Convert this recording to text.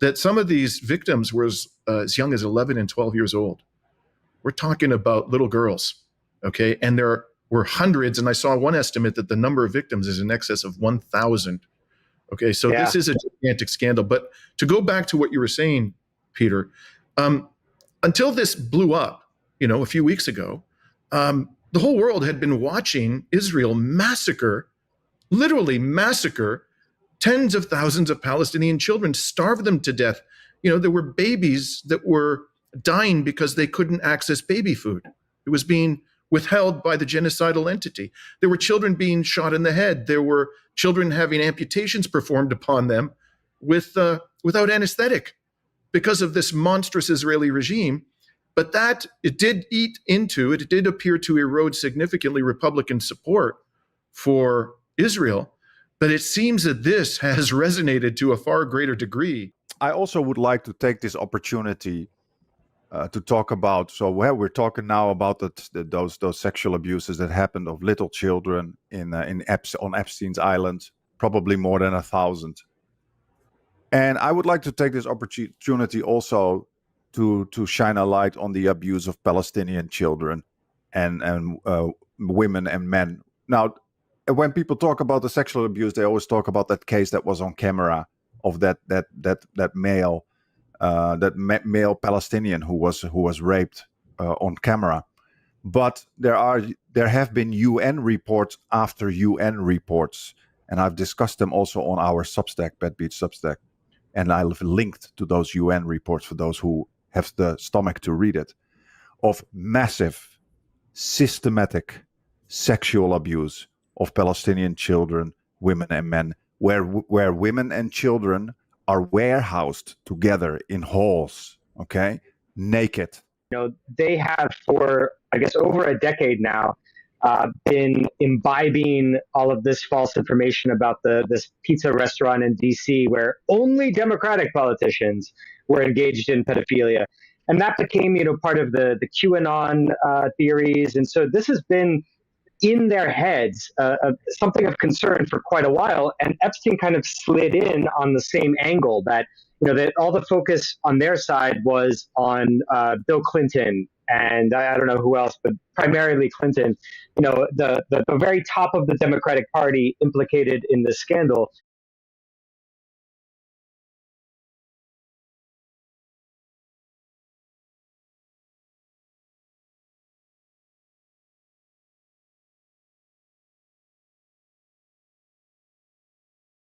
that some of these victims were as young as 11 and 12 years old. We're talking about little girls, okay? And there were hundreds, and I saw one estimate that the number of victims is in excess of 1,000. Okay, so Yeah. This is a gigantic scandal. But to go back to what you were saying, Peter, until this blew up, a few weeks ago, the whole world had been watching Israel literally massacre tens of thousands of Palestinian children, starve them to death. There were babies that were dying because they couldn't access baby food. It was being withheld by the genocidal entity. There were children being shot in the head. There were children having amputations performed upon them without anesthetic because of this monstrous Israeli regime. But it did appear to erode significantly Republican support for Israel. But it seems that this has resonated to a far greater degree. I also would like to take this opportunity to talk about. So we're talking now about those sexual abuses that happened of little children on Epstein's island, probably more than 1,000. And I would like to take this opportunity also to shine a light on the abuse of Palestinian children and women and men. Now, when people talk about the sexual abuse, they always talk about that case that was on camera of that male Palestinian who was raped on camera. But there have been UN reports after UN reports, and I've discussed them also on our Substack, Bad Beach Substack, and I've linked to those UN reports for those who have the stomach to read it, of massive, systematic sexual abuse of Palestinian children, women and men, where women and children are warehoused together in halls, okay, naked. They have for, I guess, over a decade now, been imbibing all of this false information about this pizza restaurant in DC where only Democratic politicians were engaged in pedophilia. And that became, part of the QAnon theories. And so this has been in their heads, something of concern for quite a while. And Epstein kind of slid in on the same angle that, that all the focus on their side was on Bill Clinton and I don't know who else, but primarily Clinton, the very top of the Democratic Party implicated in this scandal.